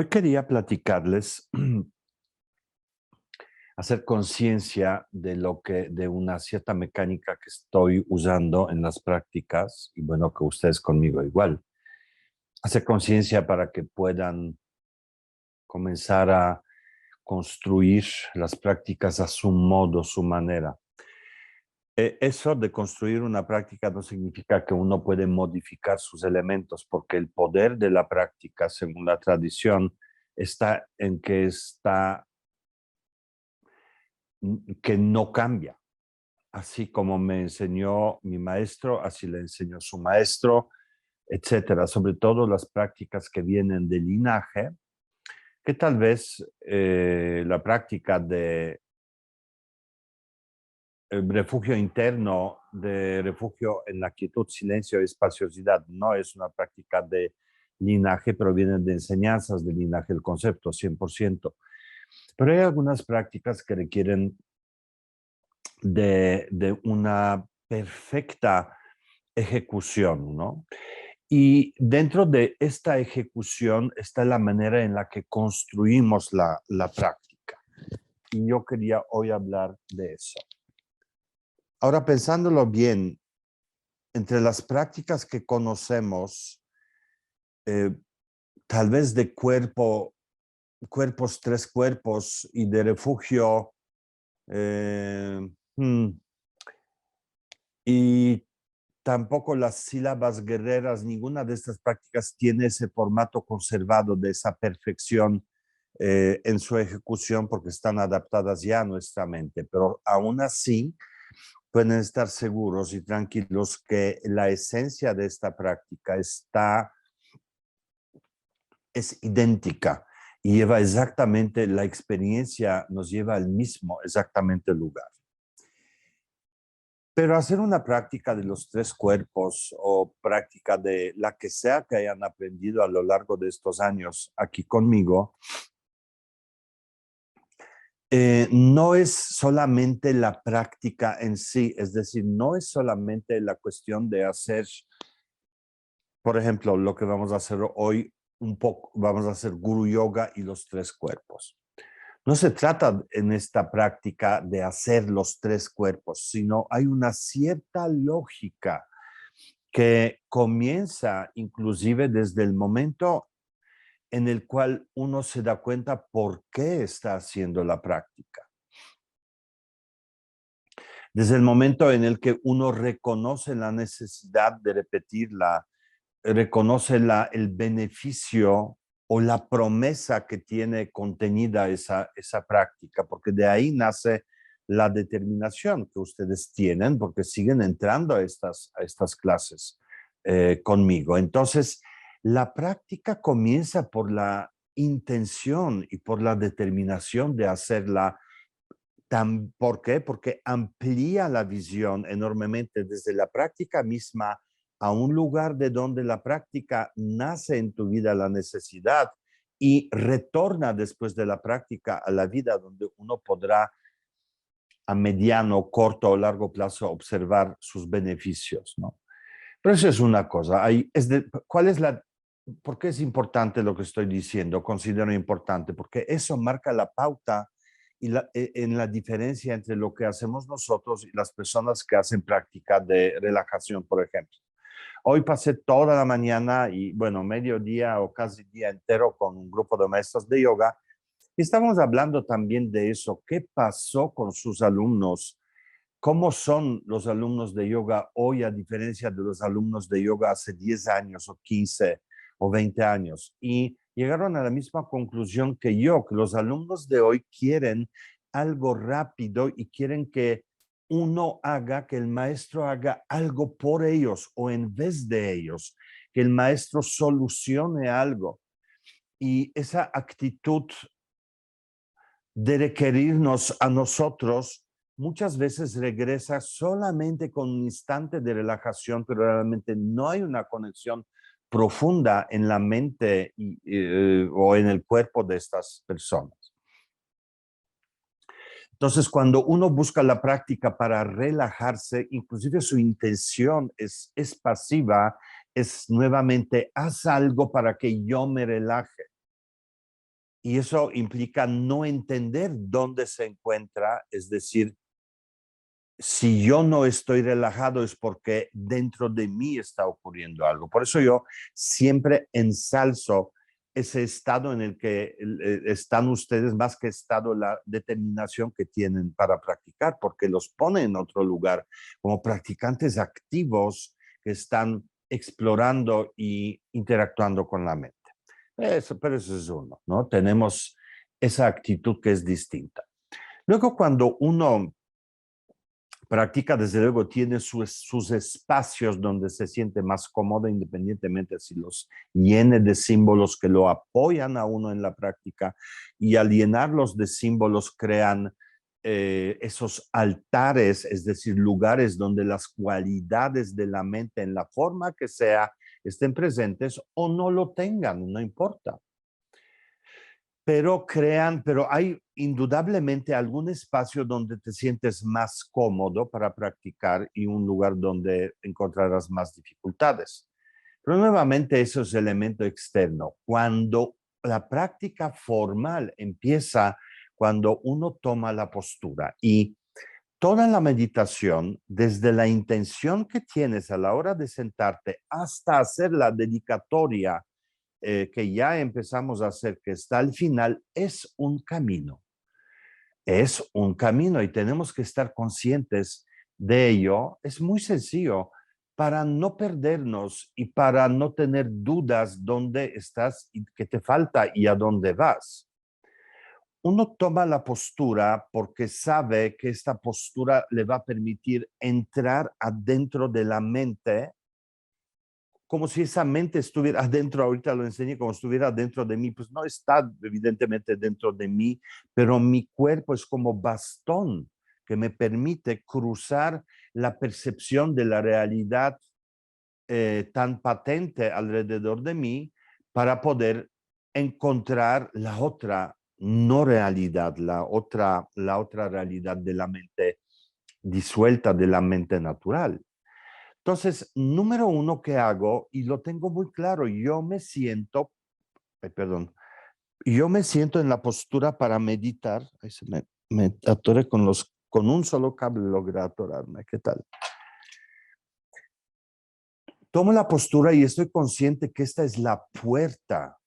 Hoy quería platicarles, hacer conciencia de de una cierta mecánica que estoy usando en las prácticas y bueno, que ustedes conmigo igual. Hacer conciencia para que puedan comenzar a construir las prácticas a su modo, su manera. Eso de construir una práctica no significa que uno puede modificar sus elementos, porque el poder de la práctica, según la tradición, está en que que no cambia. Así como me enseñó mi maestro, así le enseñó su maestro, etcétera. Sobre todo las prácticas que vienen del linaje, que tal vez la práctica de refugio interno, de refugio en la quietud, silencio y espaciosidad, no es una práctica de linaje, pero vienen de enseñanzas del linaje, el concepto, 100%. Pero hay algunas prácticas que requieren de una perfecta ejecución, ¿no? Y dentro de esta ejecución está la manera en la que construimos la práctica. Y yo quería hoy hablar de eso. Ahora, pensándolo bien, entre las prácticas que conocemos, eh, tal vez de cuerpos, tres cuerpos y de refugio, eh, hmm, y tampoco las sílabas guerreras, ninguna de estas prácticas tiene ese formato conservado de esa perfección en su ejecución porque están adaptadas ya a nuestra mente, pero aún así pueden estar seguros y tranquilos que la esencia de esta práctica es idéntica y lleva exactamente, la experiencia nos lleva al mismo exactamente lugar. Pero hacer una práctica de los tres cuerpos o práctica de la que sea que hayan aprendido a lo largo de estos años aquí conmigo, no es solamente la práctica en sí, es decir, no es solamente la cuestión de hacer, por ejemplo, lo que vamos a hacer hoy, un poco, vamos a hacer Guru Yoga y los tres cuerpos. No se trata en esta práctica de hacer los tres cuerpos, sino hay una cierta lógica que comienza inclusive desde el momento en el cual uno se da cuenta por qué está haciendo la práctica. Desde el momento en el que uno reconoce la necesidad de repetirla, reconoce el beneficio o la promesa que tiene contenida esa práctica, porque de ahí nace la determinación que ustedes tienen, porque siguen entrando a estas clases conmigo. Entonces, la práctica comienza por la intención y por la determinación de hacerla. ¿Por qué? Porque amplía la visión enormemente desde la práctica misma a un lugar de donde la práctica nace en tu vida la necesidad y retorna después de la práctica a la vida donde uno podrá a mediano, corto o largo plazo observar sus beneficios, ¿no? Pero eso es una cosa. ¿Cuál es por qué es importante lo que estoy diciendo? Considero importante porque eso marca la pauta y en la diferencia entre lo que hacemos nosotros y las personas que hacen práctica de relajación, por ejemplo. Hoy pasé toda la mañana y, bueno, mediodía o casi día entero con un grupo de maestros de yoga y estamos hablando también de eso. ¿Qué pasó con sus alumnos? ¿Cómo son los alumnos de yoga hoy a diferencia de los alumnos de yoga hace 10 años o 15 o 20 años? Y llegaron a la misma conclusión que yo, que los alumnos de hoy quieren algo rápido y quieren que que el maestro haga algo por ellos o en vez de ellos, que el maestro solucione algo. Y esa actitud de requerirnos a nosotros muchas veces regresa solamente con un instante de relajación, pero realmente no hay una conexión profunda en la mente o en el cuerpo de estas personas. Entonces, cuando uno busca la práctica para relajarse, inclusive su intención es pasiva, es nuevamente, haz algo para que yo me relaje. Y eso implica no entender dónde se encuentra, es decir, si yo no estoy relajado es porque dentro de mí está ocurriendo algo. Por eso yo siempre ensalzo ese estado en el que están ustedes, más que estado, la determinación que tienen para practicar, porque los pone en otro lugar como practicantes activos que están explorando y interactuando con la mente. Pero eso es uno, ¿no? Tenemos esa actitud que es distinta. Luego, cuando uno practica, desde luego, tiene sus espacios donde se siente más cómodo, independientemente si los llene de símbolos que lo apoyan a uno en la práctica, y al llenarlos de símbolos crean esos altares, es decir, lugares donde las cualidades de la mente en la forma que sea estén presentes o no lo tengan, no importa. Pero hay indudablemente algún espacio donde te sientes más cómodo para practicar y un lugar donde encontrarás más dificultades. Pero nuevamente eso es elemento externo. Cuando la práctica formal empieza, cuando uno toma la postura y toda la meditación, desde la intención que tienes a la hora de sentarte hasta hacer la dedicatoria que ya empezamos a hacer, que está al final, es un camino. Es un camino y tenemos que estar conscientes de ello. Es muy sencillo para no perdernos y para no tener dudas dónde estás y qué te falta y a dónde vas. Uno toma la postura porque sabe que esta postura le va a permitir entrar adentro de la mente, como si esa mente estuviera adentro, ahorita lo enseñé, como estuviera dentro de mí. Pues no está evidentemente dentro de mí, pero mi cuerpo es como bastón que me permite cruzar la percepción de la realidad tan patente alrededor de mí para poder encontrar la otra no realidad, la otra realidad de la mente disuelta, de la mente natural. Entonces, número uno que hago, y lo tengo muy claro, yo me siento en la postura para meditar. Ahí me atoré con un solo cable, logré atorarme. ¿Qué tal? Tomo la postura y estoy consciente que esta es la puerta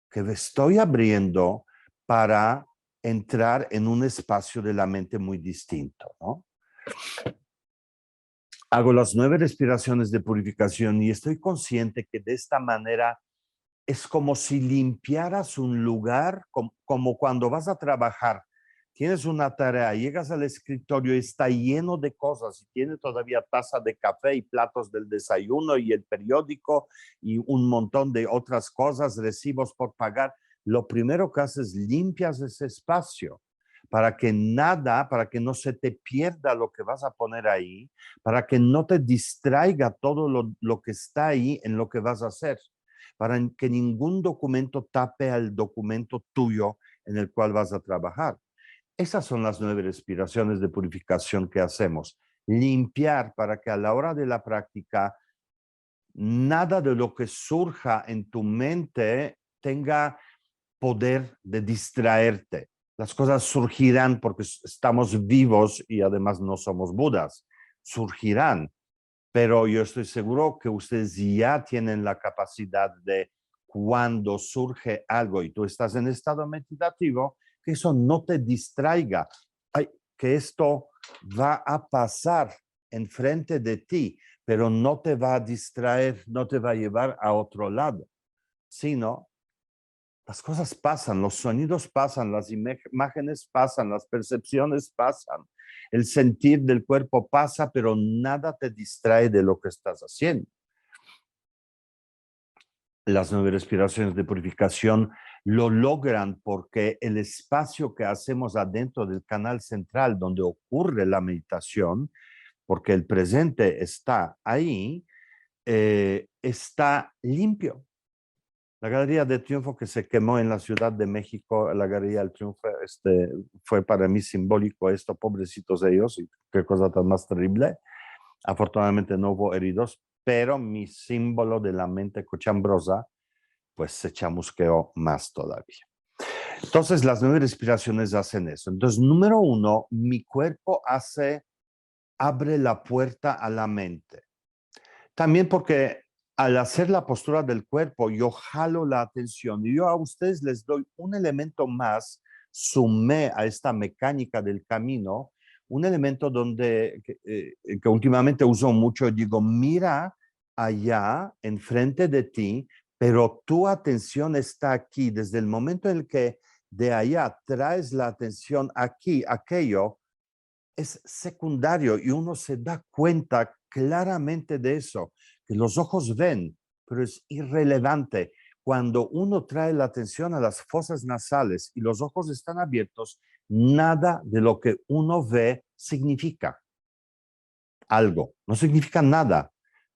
que estoy abriendo para entrar en un espacio de la mente muy distinto, ¿no? Hago las 9 respiraciones de purificación y estoy consciente que de esta manera es como si limpiaras un lugar, como cuando vas a trabajar. Tienes una tarea, llegas al escritorio y está lleno de cosas y tiene todavía taza de café y platos del desayuno y el periódico y un montón de otras cosas, recibos por pagar. Lo primero que haces, limpias ese espacio para que no se te pierda lo que vas a poner ahí, para que no te distraiga todo lo que está ahí en lo que vas a hacer, para que ningún documento tape al documento tuyo en el cual vas a trabajar. Esas son las 9 respiraciones de purificación que hacemos. Limpiar para que a la hora de la práctica nada de lo que surja en tu mente tenga poder de distraerte. Las cosas surgirán porque estamos vivos y además no somos Budas. Surgirán, pero yo estoy seguro que ustedes ya tienen la capacidad de, cuando surge algo y tú estás en estado meditativo, que eso no te distraiga. Ay, que esto va a pasar enfrente de ti, pero no te va a distraer, no te va a llevar a otro lado, sino las cosas pasan, los sonidos pasan, las imágenes pasan, las percepciones pasan, el sentir del cuerpo pasa, pero nada te distrae de lo que estás haciendo. Las 9 respiraciones de purificación lo logran porque el espacio que hacemos adentro del canal central donde ocurre la meditación, porque el presente está ahí, está limpio. La Galería de Triunfo que se quemó en la Ciudad de México, la Galería del Triunfo, fue para mí simbólico esto, pobrecitos ellos, y qué cosa tan más terrible. Afortunadamente no hubo heridos, pero mi símbolo de la mente cochambrosa, pues se chamusqueó más todavía. Entonces, las 9 respiraciones hacen eso. Entonces, número 1, mi cuerpo abre la puerta a la mente. También porque al hacer la postura del cuerpo, yo jalo la atención y yo a ustedes les doy un elemento más, sumé a esta mecánica del camino, un elemento que últimamente uso mucho, digo, mira allá, enfrente de ti, pero tu atención está aquí. Desde el momento en el que de allá traes la atención aquí, aquello es secundario y uno se da cuenta claramente de eso, que los ojos ven, pero es irrelevante. Cuando uno trae la atención a las fosas nasales y los ojos están abiertos, nada de lo que uno ve significa algo, no significa nada,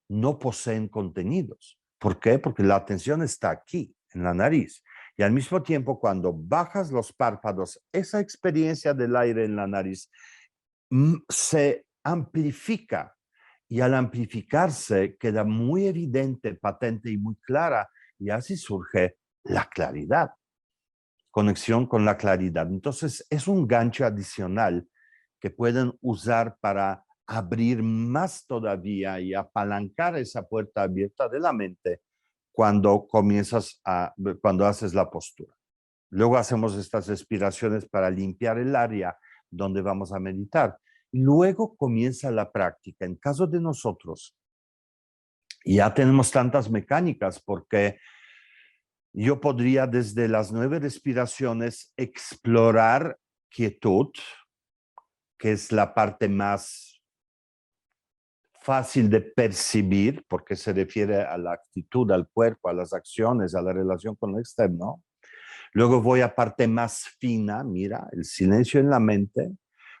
no poseen contenidos. ¿Por qué? Porque la atención está aquí, en la nariz. Y al mismo tiempo, cuando bajas los párpados, esa experiencia del aire en la nariz se amplifica y al amplificarse queda muy evidente, patente y muy clara y así surge la claridad, conexión con la claridad. Entonces es un gancho adicional que pueden usar para abrir más todavía y apalancar esa puerta abierta de la mente cuando cuando haces la postura. Luego hacemos estas respiraciones para limpiar el área donde vamos a meditar. Luego comienza la práctica. En caso de nosotros, ya tenemos tantas mecánicas porque yo podría desde las 9 respiraciones explorar quietud, que es la parte más fácil de percibir porque se refiere a la actitud, al cuerpo, a las acciones, a la relación con lo externo. Luego voy a parte más fina, mira, el silencio en la mente.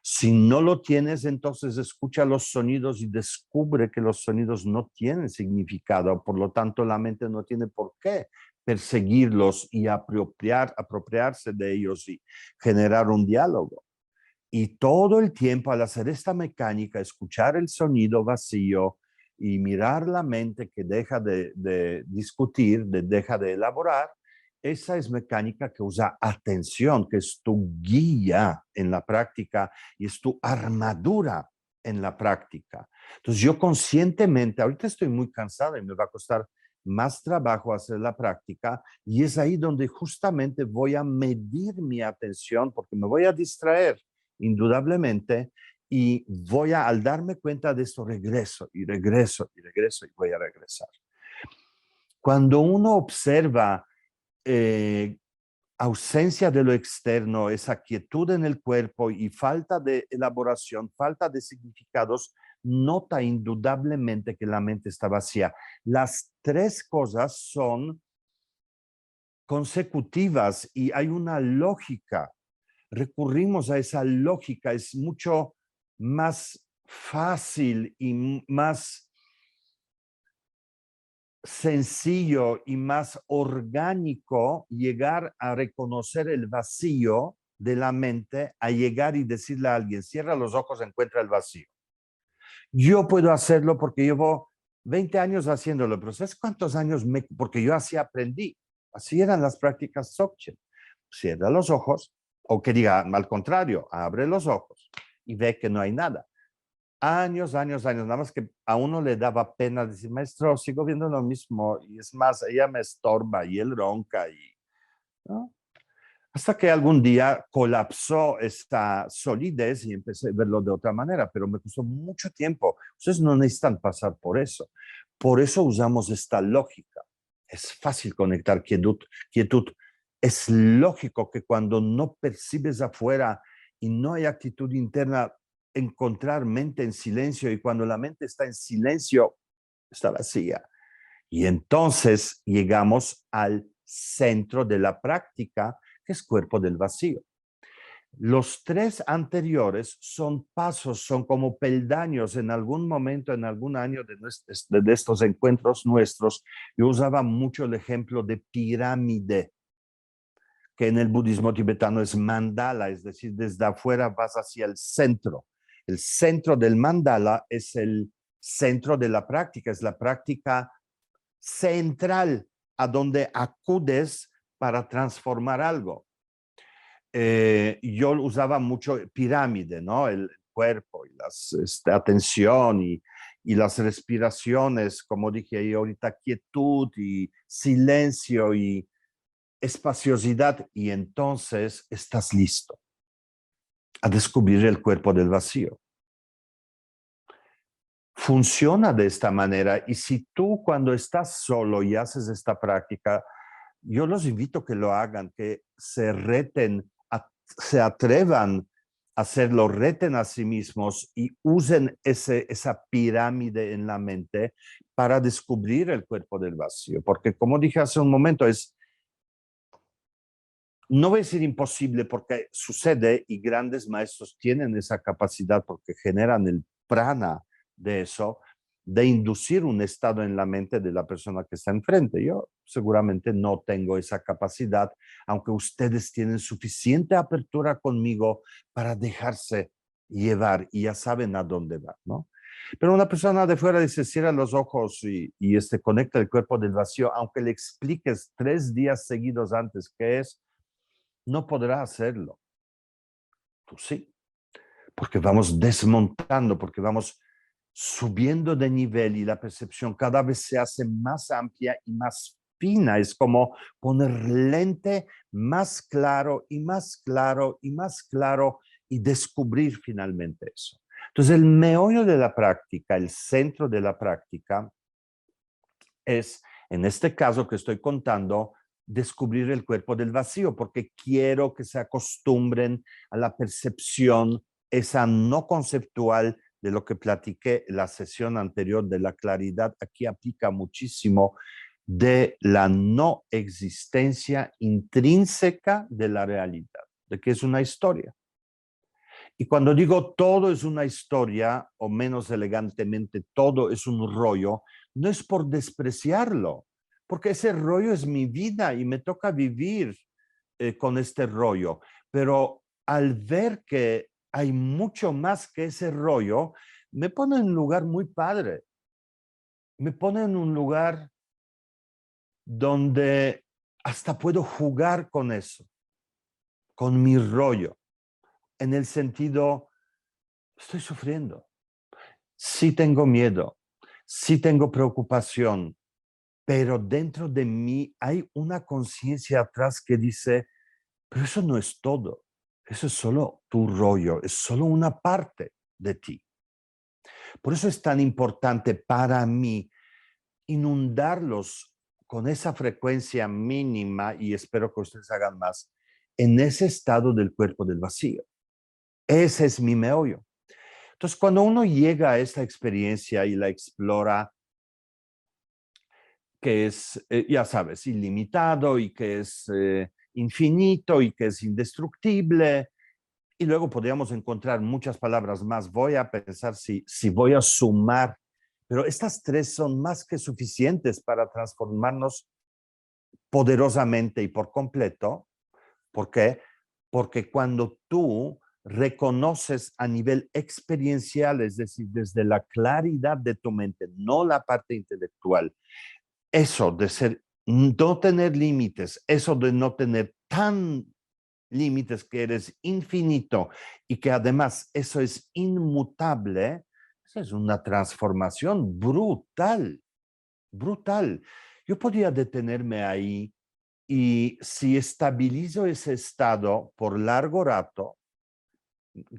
Si no lo tienes, entonces escucha los sonidos y descubre que los sonidos no tienen significado, por lo tanto la mente no tiene por qué perseguirlos y apropiarse de ellos y generar un diálogo. Y todo el tiempo al hacer esta mecánica, escuchar el sonido vacío y mirar la mente que deja de discutir, deja de elaborar, esa es mecánica que usa atención, que es tu guía en la práctica y es tu armadura en la práctica. Entonces yo conscientemente, ahorita estoy muy cansado y me va a costar más trabajo hacer la práctica y es ahí donde justamente voy a medir mi atención porque me voy a distraer indudablemente y al darme cuenta de esto, regreso y regreso y regreso y voy a regresar. Cuando uno observa ausencia de lo externo, esa quietud en el cuerpo y falta de elaboración, falta de significados, nota indudablemente que la mente está vacía. Las 3 cosas son consecutivas y hay una lógica. Recurrimos a esa lógica, es mucho más fácil y más sencillo y más orgánico llegar a reconocer el vacío de la mente, a llegar y decirle a alguien, cierra los ojos, encuentra el vacío. Yo puedo hacerlo porque llevo 20 años haciéndolo, pero ¿sabes cuántos años? Porque yo así aprendí. Así eran las prácticas Dzogchen. Cierra los ojos, o que diga al contrario, abre los ojos y ve que no hay nada. Años, nada más que a uno le daba pena decir, maestro, sigo viendo lo mismo, y es más, ella me estorba y él ronca, ¿no? Hasta que algún día colapsó esta solidez y empecé a verlo de otra manera, pero me costó mucho tiempo. Ustedes no necesitan pasar por eso. Por eso usamos esta lógica. Es fácil conectar quietud. Es lógico que cuando no percibes afuera y no hay actitud interna, encontrar mente en silencio, y cuando la mente está en silencio, está vacía. Y entonces llegamos al centro de la práctica, que es cuerpo del vacío. Los 3 anteriores son pasos, son como peldaños. En algún momento, en algún año de estos encuentros nuestros, yo usaba mucho el ejemplo de pirámide, que en el budismo tibetano es mandala, es decir, desde afuera vas hacia el centro. El centro del mandala es el centro de la práctica, es la práctica central a donde acudes para transformar algo. yo usaba mucho pirámide, ¿no? El cuerpo y atención y las respiraciones, como dije ahí ahorita, quietud y silencio y espaciosidad, y entonces estás listo a descubrir el cuerpo del vacío. Funciona de esta manera, y si tú cuando estás solo y haces esta práctica, yo los invito a que lo hagan, que se reten, se atrevan a hacerlo, reten a sí mismos y usen esa pirámide en la mente para descubrir el cuerpo del vacío. Porque como dije hace un momento, no voy a decir imposible porque sucede y grandes maestros tienen esa capacidad porque generan el prana de eso, de inducir un estado en la mente de la persona que está enfrente. Yo seguramente no tengo esa capacidad, aunque ustedes tienen suficiente apertura conmigo para dejarse llevar y ya saben a dónde va, ¿no? Pero una persona de fuera dice, cierra los ojos y conecta el cuerpo del vacío, aunque le expliques 3 días seguidos antes qué es, no podrá hacerlo. Tú sí, porque vamos desmontando, porque vamos subiendo de nivel y la percepción cada vez se hace más amplia y más fina. Es como poner lente más claro y más claro y más claro y descubrir finalmente eso. Entonces, el meollo de la práctica, el centro de la práctica es, en este caso que estoy contando, descubrir el cuerpo del vacío, porque quiero que se acostumbren a la percepción, esa no conceptual de lo que platiqué la sesión anterior de la claridad. Aquí aplica muchísimo de la no existencia intrínseca de la realidad, de que es una historia. Y cuando digo todo es una historia, o menos elegantemente, todo es un rollo, no es por despreciarlo, porque ese rollo es mi vida y me toca vivir con este rollo. Pero al ver que hay mucho más que ese rollo, me pone en un lugar muy padre. Me pone en un lugar donde hasta puedo jugar con eso, con mi rollo, en el sentido, estoy sufriendo. Sí tengo miedo, sí tengo preocupación, pero dentro de mí hay una conciencia atrás que dice, pero eso no es todo, eso es solo tu rollo, es solo una parte de ti. Por eso es tan importante para mí inundarlos con esa frecuencia mínima, y espero que ustedes hagan más, en ese estado del cuerpo del vacío. Ese es mi meollo. Entonces, cuando uno llega a esta experiencia y la explora, que es, ya sabes, ilimitado y que es infinito y que es indestructible, y luego podríamos encontrar muchas palabras más. Voy a pensar si voy a sumar, pero estas 3 son más que suficientes para transformarnos poderosamente y por completo. ¿Por qué? Porque cuando tú reconoces a nivel experiencial, es decir, desde la claridad de tu mente, no la parte intelectual, eso de ser, no tener límites, eso de no tener tan límites que eres infinito y que además eso es inmutable, esa es una transformación brutal, brutal. Yo podría detenerme ahí y si estabilizo ese estado por largo rato,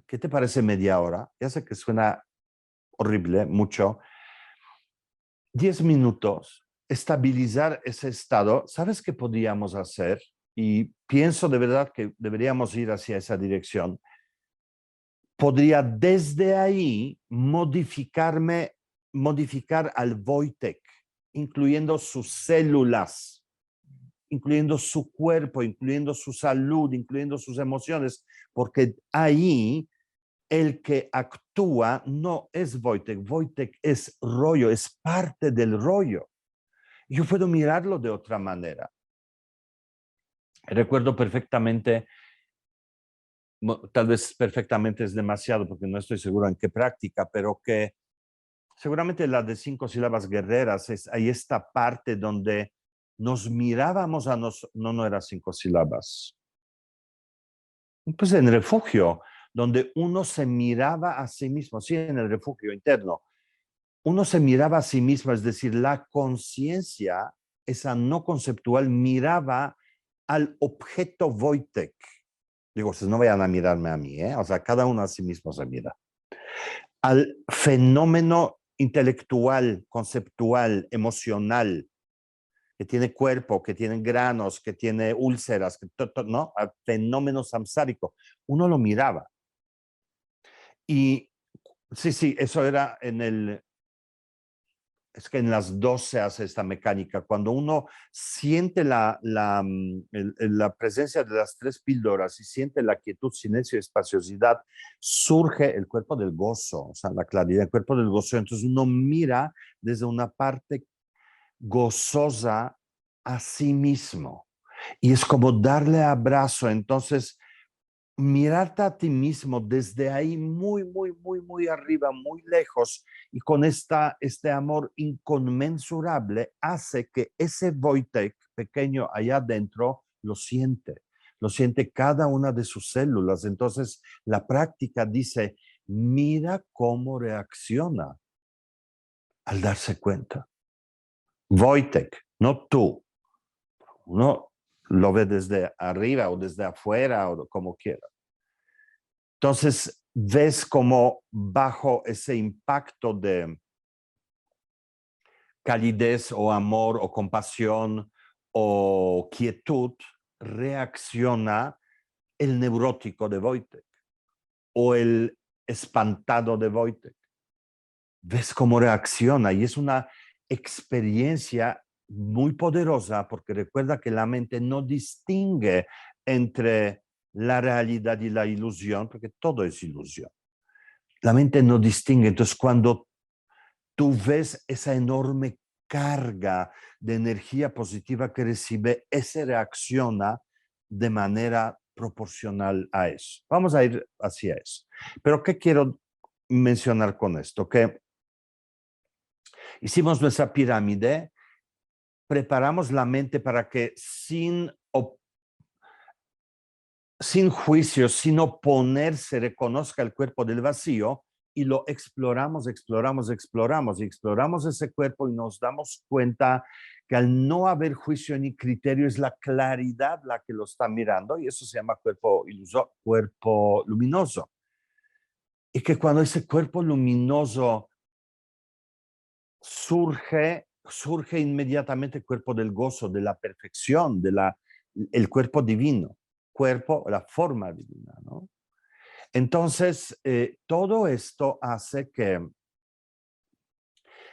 ¿qué te parece media hora? Ya sé que suena horrible, mucho. 10 minutos, estabilizar ese estado. ¿Sabes qué podríamos hacer? Y pienso de verdad que deberíamos ir hacia esa dirección. Podría desde ahí modificar al Wojtek, incluyendo sus células, incluyendo su cuerpo, incluyendo su salud, incluyendo sus emociones, porque ahí el que actúa no es Wojtek, Wojtek es rollo, es parte del rollo. Yo puedo mirarlo de otra manera. Recuerdo perfectamente, tal vez perfectamente es demasiado porque no estoy seguro en qué práctica, pero que seguramente la de 5 sílabas guerreras, hay esta parte donde nos mirábamos a nosotros, no era 5 sílabas, Pues en refugio, donde uno se miraba a sí mismo, sí, en el refugio interno, uno se miraba a sí mismo, es decir, la conciencia, esa no conceptual, miraba al objeto Wojtek. Digo, pues no vayan a mirarme a mí, ¿eh? O sea, cada uno a sí mismo se mira. Al fenómeno intelectual, conceptual, emocional, que tiene cuerpo, que tiene granos, que tiene úlceras, ¿no? Al fenómeno samsárico. Uno lo miraba. Y sí, eso era es que en las dos se hace esta mecánica. Cuando uno siente la presencia de las tres píldoras y siente la quietud, silencio y espaciosidad, surge el cuerpo del gozo, o sea, la claridad, el cuerpo del gozo. Entonces uno mira desde una parte gozosa a sí mismo. Y es como darle abrazo. Entonces, mirarte a ti mismo desde ahí muy arriba, muy lejos, y con este amor inconmensurable, hace que ese Wojtek pequeño allá adentro lo siente cada una de sus células. Entonces, la práctica dice, mira cómo reacciona al darse cuenta. Wojtek, no tú. Uno lo ve desde arriba o desde afuera o como quiera. Entonces, ves como bajo ese impacto de calidez o amor o compasión o quietud, reacciona el neurótico de Wojtek o el espantado de Wojtek. Ves cómo reacciona y es una experiencia muy poderosa porque recuerda que la mente no distingue entre la realidad y la ilusión, porque todo es ilusión. La mente no distingue. Entonces, cuando tú ves esa enorme carga de energía positiva que recibe, ese reacciona de manera proporcional a eso. Vamos a ir hacia eso. Pero ¿qué quiero mencionar con esto? Que hicimos nuestra pirámide, preparamos la mente para que sin juicio, sin oponerse, reconozca el cuerpo del vacío y lo exploramos y exploramos ese cuerpo y nos damos cuenta que al no haber juicio ni criterio es la claridad la que lo está mirando y eso se llama cuerpo luminoso. Y que cuando ese cuerpo luminoso surge inmediatamente el cuerpo del gozo, de la perfección, el cuerpo divino, la forma divina, ¿no? Entonces, todo esto hace que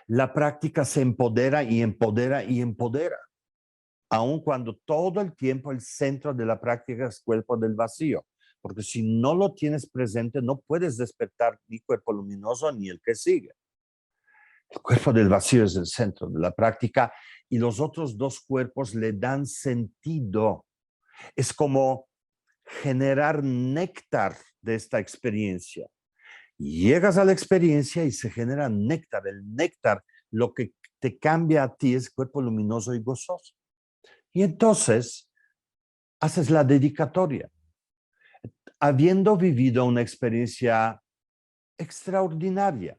la práctica se empodera y empodera y empodera, aun cuando todo el tiempo el centro de la práctica es cuerpo del vacío, porque si no lo tienes presente, no puedes despertar ni cuerpo luminoso ni el que sigue. El cuerpo del vacío es el centro de la práctica y los otros dos cuerpos le dan sentido. Es como generar néctar de esta experiencia. Llegas a la experiencia y se genera néctar. El néctar, lo que te cambia a ti es cuerpo luminoso y gozoso. Y entonces haces la dedicatoria. Habiendo vivido una experiencia extraordinaria,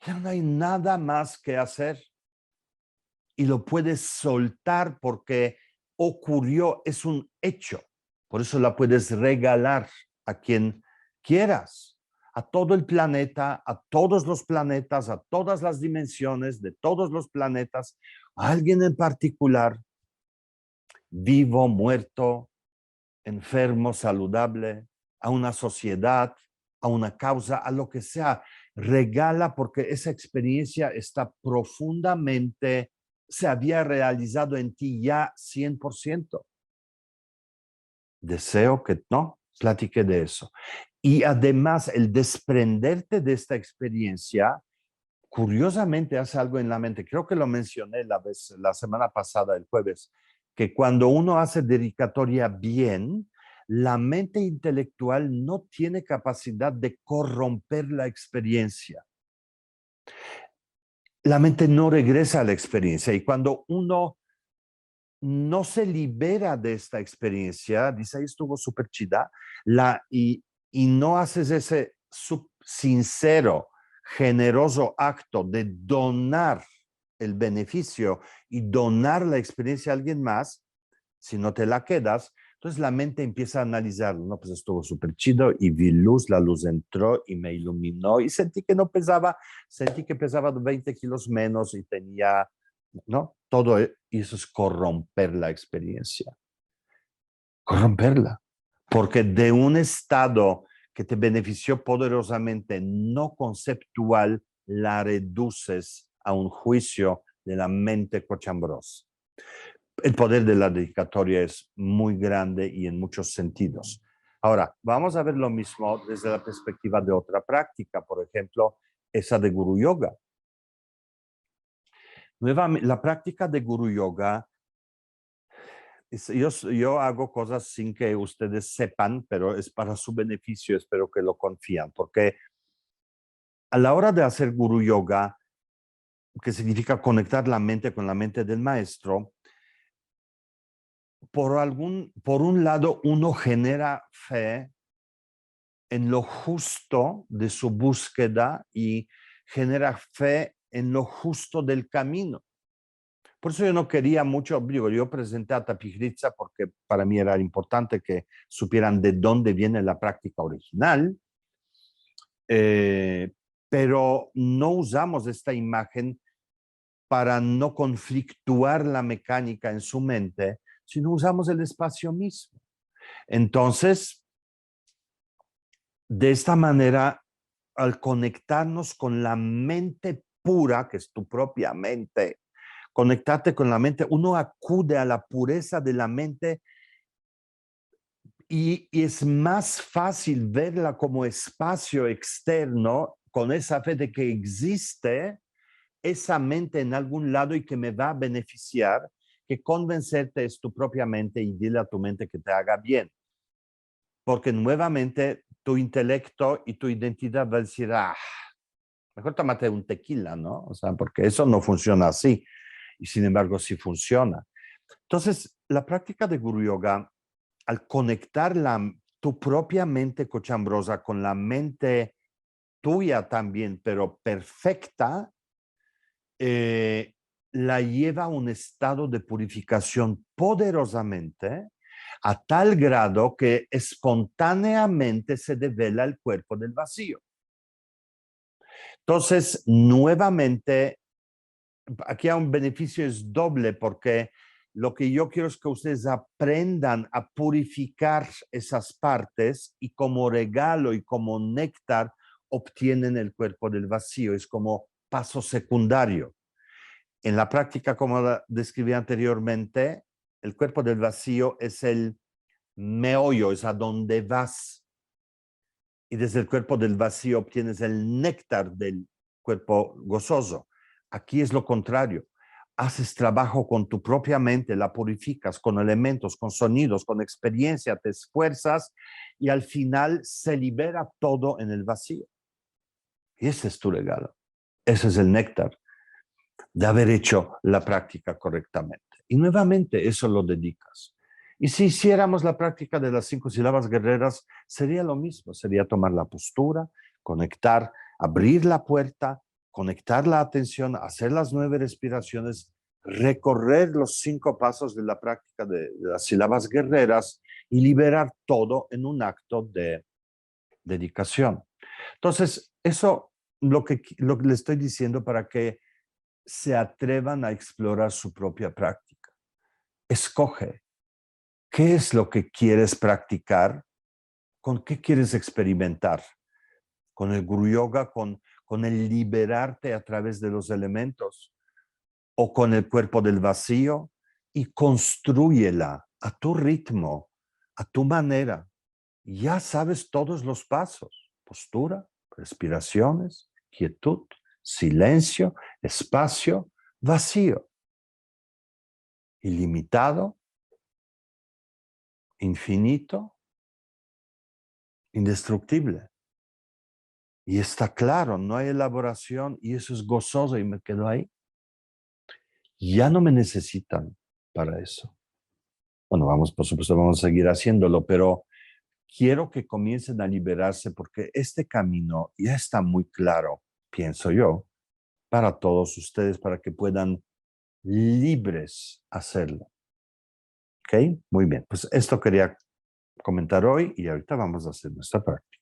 ya no hay nada más que hacer. Y lo puedes soltar porque ocurrió, es un hecho. Por eso la puedes regalar a quien quieras, a todo el planeta, a todos los planetas, a todas las dimensiones de todos los planetas, a alguien en particular, vivo, muerto, enfermo, saludable, a una sociedad, a una causa, a lo que sea. Regala porque esa experiencia está profundamente, se había realizado en ti ya 100%. Deseo que no, platique de eso. Y además el desprenderte de esta experiencia, curiosamente hace algo en la mente. Creo que lo mencioné la semana pasada, el jueves, que cuando uno hace dedicatoria bien, la mente intelectual no tiene capacidad de corromper la experiencia. La mente no regresa a la experiencia y cuando uno no se libera de esta experiencia, dice, ahí estuvo súper chida, y no haces ese sincero, generoso acto de donar el beneficio y donar la experiencia a alguien más, si no te la quedas, entonces la mente empieza a analizar, no, pues estuvo súper chido y vi luz, la luz entró y me iluminó y sentí que no pesaba, sentí que pesaba 20 kilos menos y tenía, ¿no? Todo y eso es corromper la experiencia, corromperla, porque de un estado que te benefició poderosamente no conceptual, la reduces a un juicio de la mente cochambrosa. El poder de la dedicatoria es muy grande y en muchos sentidos. Ahora, vamos a ver lo mismo desde la perspectiva de otra práctica, por ejemplo, esa de Guru Yoga. Nuevamente, la práctica de Guru Yoga, yo hago cosas sin que ustedes sepan, pero es para su beneficio, espero que lo confían, porque a la hora de hacer Guru Yoga, que significa conectar la mente con la mente del maestro, por un lado, uno genera fe en lo justo de su búsqueda y genera fe en lo justo del camino. Por eso yo no quería mucho, digo, yo presenté a Tapijritza porque para mí era importante que supieran de dónde viene la práctica original, pero no usamos esta imagen para no conflictuar la mecánica en su mente, sino usamos el espacio mismo. Entonces, de esta manera, al conectarnos con la mente pura, que es tu propia mente, conectarte con la mente, uno acude a la pureza de la mente y es más fácil verla como espacio externo con esa fe de que existe esa mente en algún lado y que me va a beneficiar, que convencerte es tu propia mente y dile a tu mente que te haga bien. Porque nuevamente tu intelecto y tu identidad va a decir, mejor tómate un tequila, ¿no? O sea, porque eso no funciona así. Y sin embargo, sí funciona. Entonces, la práctica de Guru Yoga, al conectar tu propia mente cochambrosa con la mente tuya también, pero perfecta, la lleva a un estado de purificación poderosamente, a tal grado que espontáneamente se devela el cuerpo del vacío. Entonces, nuevamente, aquí hay un beneficio es doble porque lo que yo quiero es que ustedes aprendan a purificar esas partes y como regalo y como néctar obtienen el cuerpo del vacío. Es como paso secundario. En la práctica, como la describí anteriormente, el cuerpo del vacío es el meollo, es a donde vas. Y desde el cuerpo del vacío obtienes el néctar del cuerpo gozoso. Aquí es lo contrario. Haces trabajo con tu propia mente, la purificas con elementos, con sonidos, con experiencia, te esfuerzas y al final se libera todo en el vacío. Y ese es tu regalo. Ese es el néctar de haber hecho la práctica correctamente. Y nuevamente eso lo dedicas. Y si hiciéramos la práctica de las 5 sílabas guerreras, sería lo mismo, sería tomar la postura, conectar, abrir la puerta, conectar la atención, hacer las 9 respiraciones, recorrer los 5 pasos de la práctica de las sílabas guerreras y liberar todo en un acto de dedicación. Entonces, eso lo que le estoy diciendo para que se atrevan a explorar su propia práctica. Escoge qué es lo que quieres practicar, con qué quieres experimentar. Con el Guru Yoga, con el liberarte a través de los elementos o con el cuerpo del vacío y constrúyela a tu ritmo, a tu manera. Ya sabes todos los pasos: postura, respiraciones, quietud, silencio, espacio, vacío. Ilimitado, infinito, indestructible. Y está claro, no hay elaboración y eso es gozoso y me quedo ahí. Ya no me necesitan, para eso. Bueno, por supuesto, vamos a seguir haciéndolo, pero quiero que comiencen a liberarse porque este camino ya está muy claro, pienso yo, para todos ustedes, para que puedan libres hacerlo. ¿Ok? Muy bien, pues esto quería comentar hoy y ahorita vamos a hacer nuestra práctica.